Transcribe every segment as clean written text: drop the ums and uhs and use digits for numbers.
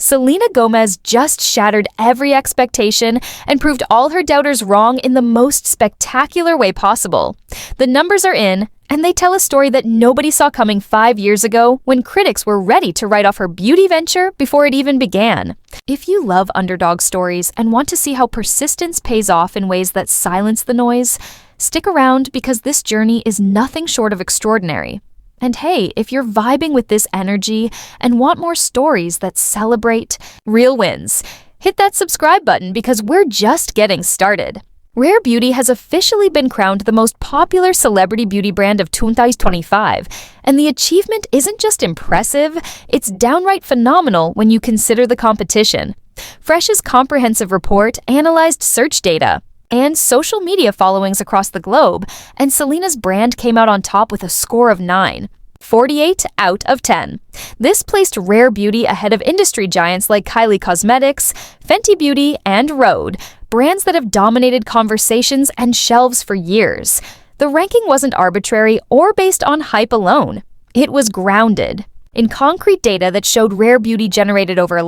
Selena Gomez just shattered every expectation and proved all her doubters wrong in the most spectacular way possible. The numbers are in, and they tell a story that nobody saw coming 5 years ago when critics were ready to write off her beauty venture before it even began. If you love underdog stories and want to see how persistence pays off in ways that silence the noise, stick around because this journey is nothing short of extraordinary. And hey, if you're vibing with this energy and want more stories that celebrate real wins, hit that subscribe button because we're just getting started. Rare Beauty has officially been crowned the most popular celebrity beauty brand of 2025, and the achievement isn't just impressive, it's downright phenomenal when you consider the competition. Fresh's comprehensive report analyzed search data and social media followings across the globe, and Selena's brand came out on top with a score of 9. 48 out of 10. This placed Rare Beauty ahead of industry giants like Kylie Cosmetics, Fenty Beauty, and Rhode, brands that have dominated conversations and shelves for years. The ranking wasn't arbitrary or based on hype alone. It was grounded in concrete data that showed Rare Beauty generated over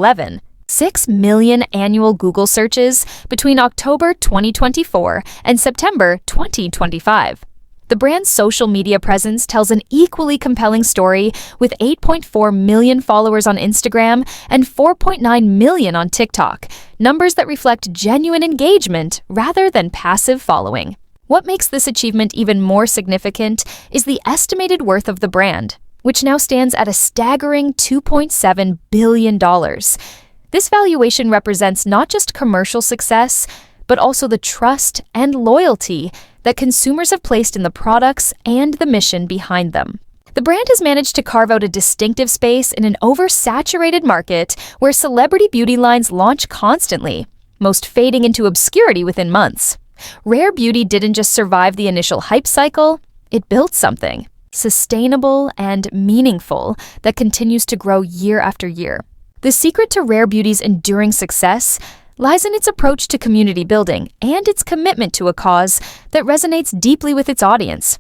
6 million annual Google searches between October 2024 and September 2025. The brand's social media presence tells an equally compelling story with 8.4 million followers on Instagram and 4.9 million on TikTok, numbers that reflect genuine engagement rather than passive following. What makes this achievement even more significant is the estimated worth of the brand, which now stands at a staggering $2.7 billion. This valuation represents not just commercial success, but also the trust and loyalty that consumers have placed in the products and the mission behind them. The brand has managed to carve out a distinctive space in an oversaturated market where celebrity beauty lines launch constantly, most fading into obscurity within months. Rare Beauty didn't just survive the initial hype cycle, it built something sustainable and meaningful that continues to grow year after year. The secret to Rare Beauty's enduring success lies in its approach to community building and its commitment to a cause that resonates deeply with its audience.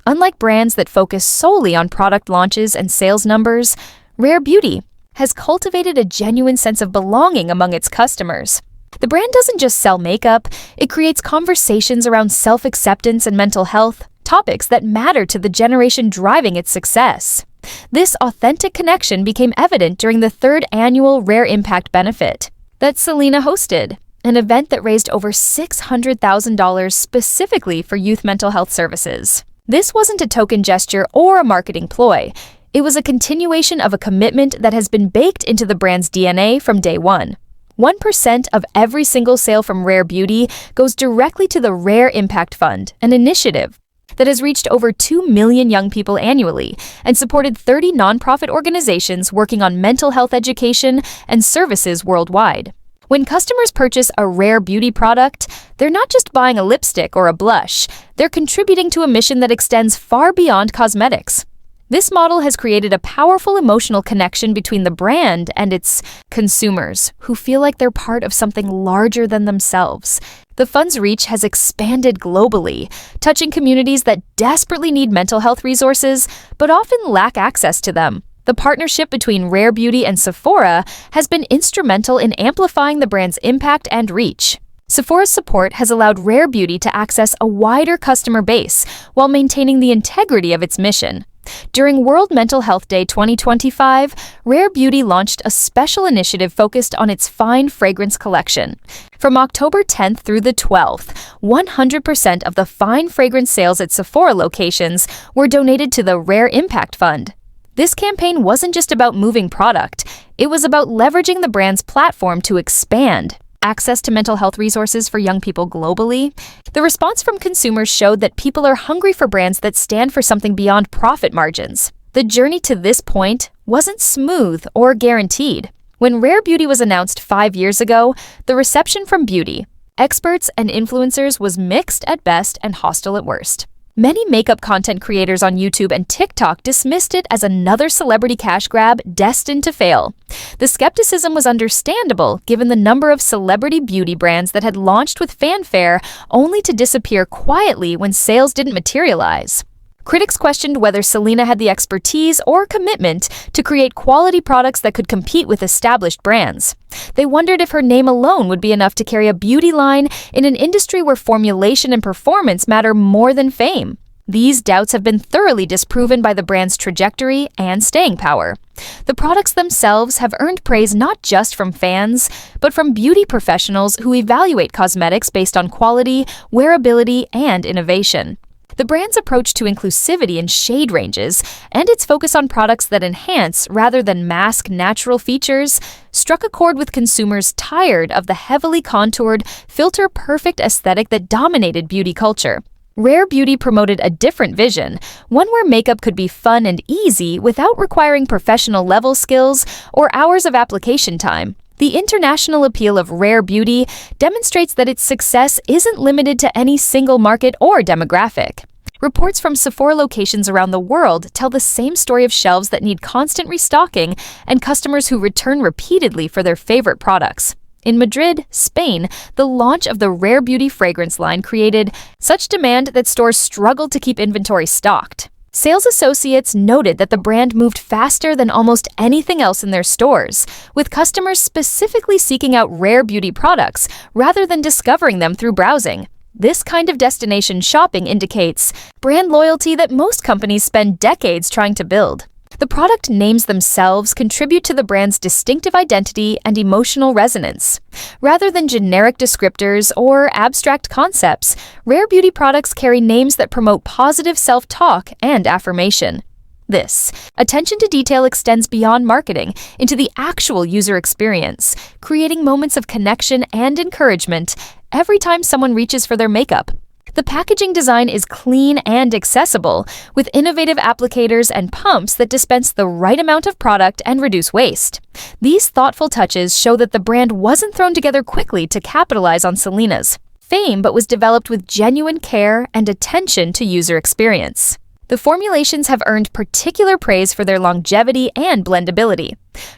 Unlike brands that focus solely on product launches and sales numbers, Rare Beauty has cultivated a genuine sense of belonging among its customers. The brand doesn't just sell makeup, it creates conversations around self-acceptance and mental health, topics that matter to the generation driving its success. This authentic connection became evident during the 3rd annual Rare Impact Benefit that Selena hosted, an event that raised over $600,000 specifically for youth mental health services. This wasn't a token gesture or a marketing ploy. It was a continuation of a commitment that has been baked into the brand's DNA from day one. 1% of every single sale from Rare Beauty goes directly to the Rare Impact Fund, an initiative that has reached over 2 million young people annually and supported 30 nonprofit organizations working on mental health education and services worldwide. When customers purchase a Rare Beauty product, they're not just buying a lipstick or a blush, they're contributing to a mission that extends far beyond cosmetics. This model has created a powerful emotional connection between the brand and its consumers, who feel like they're part of something larger than themselves. The fund's reach has expanded globally, touching communities that desperately need mental health resources but often lack access to them. The partnership between Rare Beauty and Sephora has been instrumental in amplifying the brand's impact and reach. Sephora's support has allowed Rare Beauty to access a wider customer base while maintaining the integrity of its mission. During World Mental Health Day 2025, Rare Beauty launched a special initiative focused on its fine fragrance collection. From October 10th through the 12th, 100% of the fine fragrance sales at Sephora locations were donated to the Rare Impact Fund. This campaign wasn't just about moving product, it was about leveraging the brand's platform to expand access to mental health resources for young people globally. The response from consumers showed that people are hungry for brands that stand for something beyond profit margins. The journey to this point wasn't smooth or guaranteed. When Rare Beauty was announced 5 years ago, the reception from beauty experts and influencers was mixed at best and hostile at worst. Many makeup content creators on YouTube and TikTok dismissed it as another celebrity cash grab destined to fail. The skepticism was understandable given the number of celebrity beauty brands that had launched with fanfare only to disappear quietly when sales didn't materialize. Critics questioned whether Selena had the expertise or commitment to create quality products that could compete with established brands. They wondered if her name alone would be enough to carry a beauty line in an industry where formulation and performance matter more than fame. These doubts have been thoroughly disproven by the brand's trajectory and staying power. The products themselves have earned praise not just from fans, but from beauty professionals who evaluate cosmetics based on quality, wearability, and innovation. The brand's approach to inclusivity in shade ranges and its focus on products that enhance rather than mask natural features struck a chord with consumers tired of the heavily contoured, filter-perfect aesthetic that dominated beauty culture. Rare Beauty promoted a different vision, one where makeup could be fun and easy without requiring professional-level skills or hours of application time. The international appeal of Rare Beauty demonstrates that its success isn't limited to any single market or demographic. Reports from Sephora locations around the world tell the same story of shelves that need constant restocking and customers who return repeatedly for their favorite products. In Madrid, Spain, the launch of the Rare Beauty fragrance line created such demand that stores struggled to keep inventory stocked. Sales associates noted that the brand moved faster than almost anything else in their stores, with customers specifically seeking out Rare Beauty products rather than discovering them through browsing. This kind of destination shopping indicates brand loyalty that most companies spend decades trying to build. The product names themselves contribute to the brand's distinctive identity and emotional resonance. Rather than generic descriptors or abstract concepts, Rare Beauty products carry names that promote positive self-talk and affirmation. This attention to detail extends beyond marketing into the actual user experience, creating moments of connection and encouragement every time someone reaches for their makeup. The packaging design is clean and accessible, with innovative applicators and pumps that dispense the right amount of product and reduce waste. These thoughtful touches show that the brand wasn't thrown together quickly to capitalize on Selena's fame, but was developed with genuine care and attention to user experience. The formulations have earned particular praise for their longevity and blendability.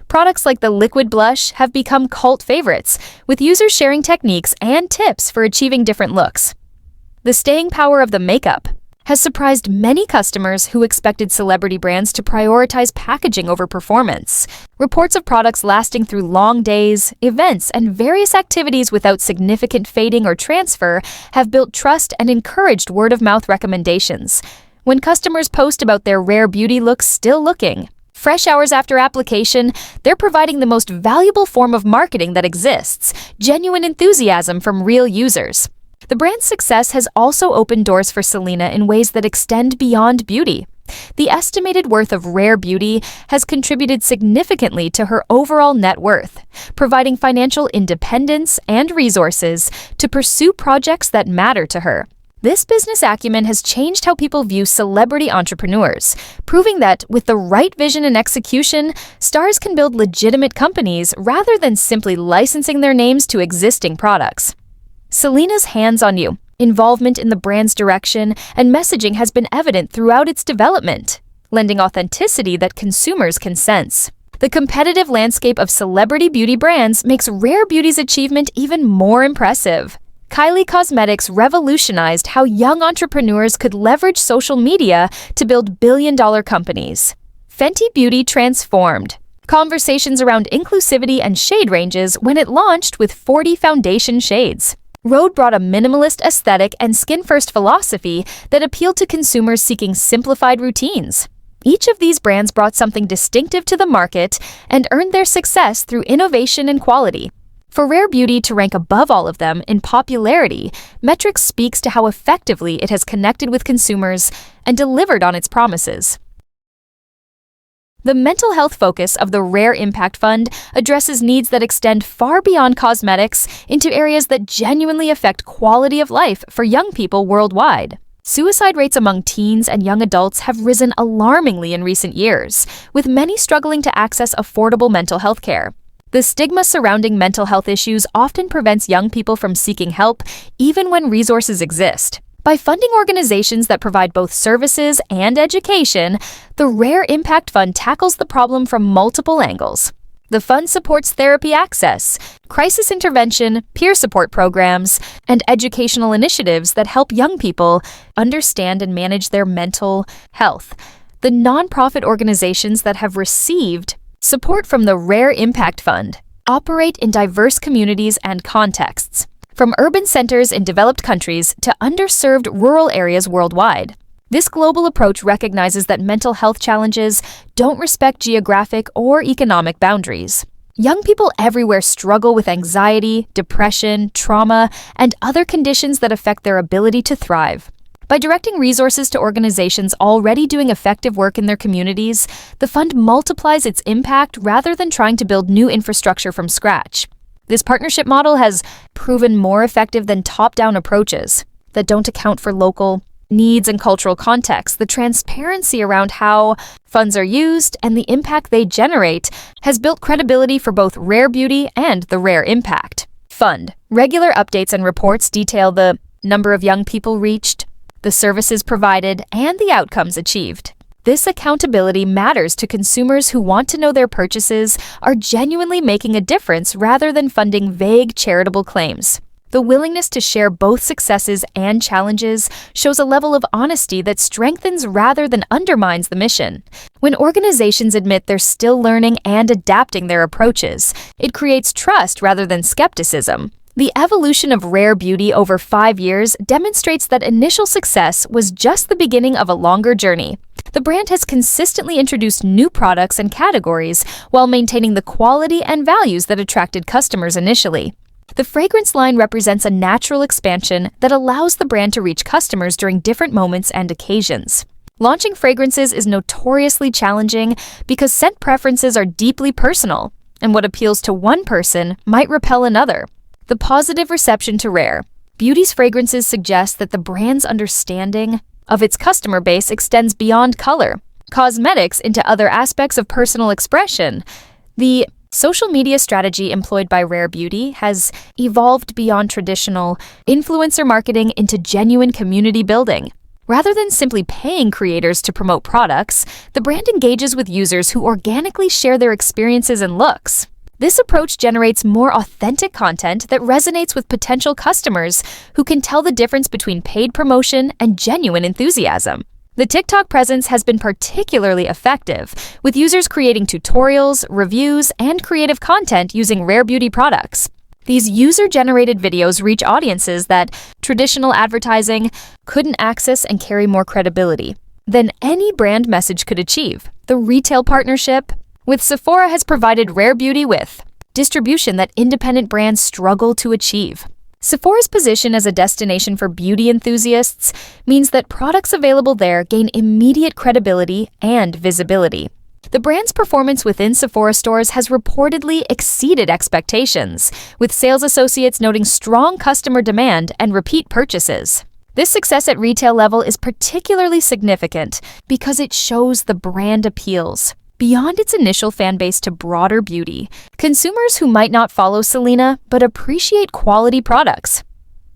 Products like the liquid blush have become cult favorites, with users sharing techniques and tips for achieving different looks. The staying power of the makeup has surprised many customers who expected celebrity brands to prioritize packaging over performance. Reports of products lasting through long days, events, and various activities without significant fading or transfer have built trust and encouraged word-of-mouth recommendations. When customers post about their Rare Beauty looks still looking fresh hours after application, they're providing the most valuable form of marketing that exists: genuine enthusiasm from real users. The brand's success has also opened doors for Selena in ways that extend beyond beauty. The estimated worth of Rare Beauty has contributed significantly to her overall net worth, providing financial independence and resources to pursue projects that matter to her. This business acumen has changed how people view celebrity entrepreneurs, proving that with the right vision and execution, stars can build legitimate companies rather than simply licensing their names to existing products. Selena's hands-on involvement in the brand's direction and messaging has been evident throughout its development, lending authenticity that consumers can sense. The competitive landscape of celebrity beauty brands makes Rare Beauty's achievement even more impressive. Kylie Cosmetics revolutionized how young entrepreneurs could leverage social media to build billion-dollar companies. Fenty Beauty transformed conversations around inclusivity and shade ranges when it launched with 40 foundation shades. Rhode brought a minimalist aesthetic and skin-first philosophy that appealed to consumers seeking simplified routines. Each of these brands brought something distinctive to the market and earned their success through innovation and quality. For Rare Beauty to rank above all of them in popularity, metrics speaks to how effectively it has connected with consumers and delivered on its promises. The mental health focus of the Rare Impact Fund addresses needs that extend far beyond cosmetics into areas that genuinely affect quality of life for young people worldwide. Suicide rates among teens and young adults have risen alarmingly in recent years, with many struggling to access affordable mental health care. The stigma surrounding mental health issues often prevents young people from seeking help, even when resources exist. By funding organizations that provide both services and education, the Rare Impact Fund tackles the problem from multiple angles. The fund supports therapy access, crisis intervention, peer support programs, and educational initiatives that help young people understand and manage their mental health. The nonprofit organizations that have received support from the Rare Impact Fund operate in diverse communities and contexts, from urban centers in developed countries to underserved rural areas worldwide. This global approach recognizes that mental health challenges don't respect geographic or economic boundaries. Young people everywhere struggle with anxiety, depression, trauma, and other conditions that affect their ability to thrive. By directing resources to organizations already doing effective work in their communities, the fund multiplies its impact rather than trying to build new infrastructure from scratch. This partnership model has proven more effective than top-down approaches that don't account for local needs and cultural context. The transparency around how funds are used and the impact they generate has built credibility for both Rare Beauty and the Rare Impact Fund. Regular updates and reports detail the number of young people reached, the services provided, and the outcomes achieved. This accountability matters to consumers who want to know their purchases are genuinely making a difference rather than funding vague charitable claims. The willingness to share both successes and challenges shows a level of honesty that strengthens rather than undermines the mission. When organizations admit they're still learning and adapting their approaches, it creates trust rather than skepticism. The evolution of Rare Beauty over 5 years demonstrates that initial success was just the beginning of a longer journey. The brand has consistently introduced new products and categories while maintaining the quality and values that attracted customers initially. The fragrance line represents a natural expansion that allows the brand to reach customers during different moments and occasions. Launching fragrances is notoriously challenging because scent preferences are deeply personal, and what appeals to one person might repel another. The positive reception to Rare Beauty's fragrances suggests that the brand's understanding of its customer base extends beyond color, cosmetics into other aspects of personal expression. The social media strategy employed by Rare Beauty has evolved beyond traditional influencer marketing into genuine community building. Rather than simply paying creators to promote products, the brand engages with users who organically share their experiences and looks. This approach generates more authentic content that resonates with potential customers who can tell the difference between paid promotion and genuine enthusiasm. The TikTok presence has been particularly effective, with users creating tutorials, reviews, and creative content using Rare Beauty products. These user-generated videos reach audiences that traditional advertising couldn't access and carry more credibility than any brand message could achieve. The retail partnership with Sephora has provided Rare Beauty with distribution that independent brands struggle to achieve. Sephora's position as a destination for beauty enthusiasts means that products available there gain immediate credibility and visibility. The brand's performance within Sephora stores has reportedly exceeded expectations, with sales associates noting strong customer demand and repeat purchases. This success at retail level is particularly significant because it shows the brand appeals beyond its initial fan base to broader beauty, consumers who might not follow Selena but appreciate quality products.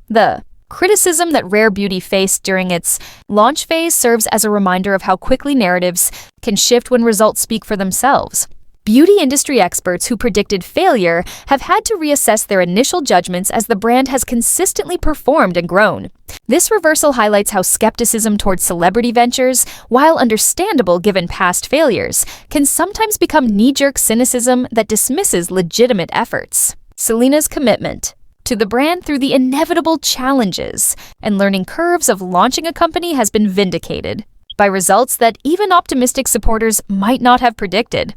The criticism that Rare Beauty faced during its launch phase serves as a reminder of how quickly narratives can shift when results speak for themselves. Beauty industry experts who predicted failure have had to reassess their initial judgments as the brand has consistently performed and grown. This reversal highlights how skepticism towards celebrity ventures, while understandable given past failures, can sometimes become knee-jerk cynicism that dismisses legitimate efforts. Selena's commitment to the brand through the inevitable challenges and learning curves of launching a company has been vindicated by results that even optimistic supporters might not have predicted.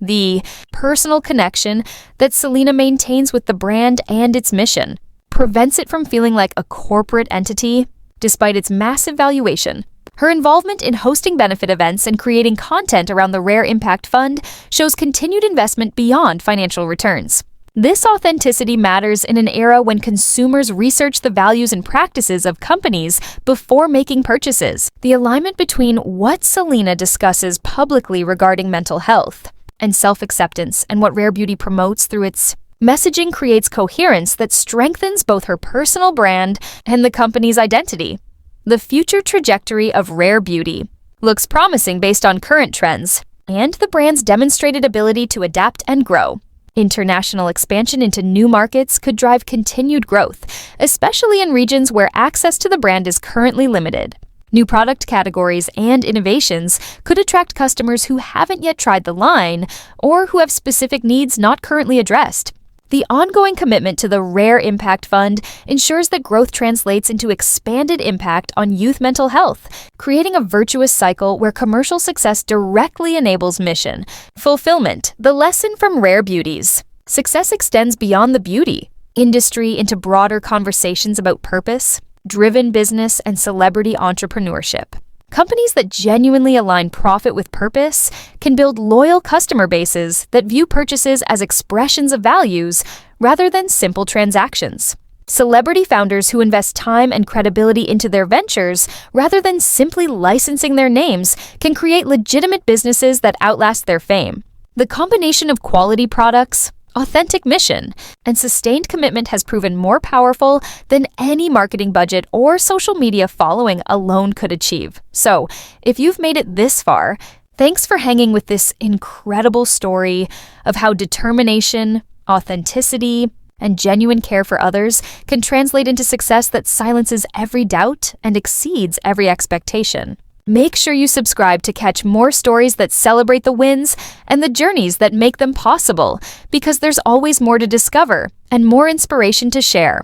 The personal connection that Selena maintains with the brand and its mission prevents it from feeling like a corporate entity, despite its massive valuation. Her involvement in hosting benefit events and creating content around the Rare Impact Fund shows continued investment beyond financial returns. This authenticity matters in an era when consumers research the values and practices of companies before making purchases. The alignment between what Selena discusses publicly regarding mental health and self-acceptance and what Rare Beauty promotes through its messaging creates coherence that strengthens both her personal brand and the company's identity. The future trajectory of Rare Beauty looks promising based on current trends and the brand's demonstrated ability to adapt and grow. International expansion into new markets could drive continued growth, especially in regions where access to the brand is currently limited. New product categories and innovations could attract customers who haven't yet tried the line or who have specific needs not currently addressed. The ongoing commitment to the Rare Impact Fund ensures that growth translates into expanded impact on youth mental health, creating a virtuous cycle where commercial success directly enables mission fulfillment. The lesson from Rare Beauties. Success extends beyond the beauty industry into broader conversations about purpose, driven business, and celebrity entrepreneurship. Companies that genuinely align profit with purpose can build loyal customer bases that view purchases as expressions of values rather than simple transactions. Celebrity founders who invest time and credibility into their ventures rather than simply licensing their names can create legitimate businesses that outlast their fame. The combination of quality products, authentic mission, and sustained commitment has proven more powerful than any marketing budget or social media following alone could achieve. So, if you've made it this far, thanks for hanging with this incredible story of how determination, authenticity, and genuine care for others can translate into success that silences every doubt and exceeds every expectation. Make sure you subscribe to catch more stories that celebrate the wins and the journeys that make them possible, because there's always more to discover and more inspiration to share.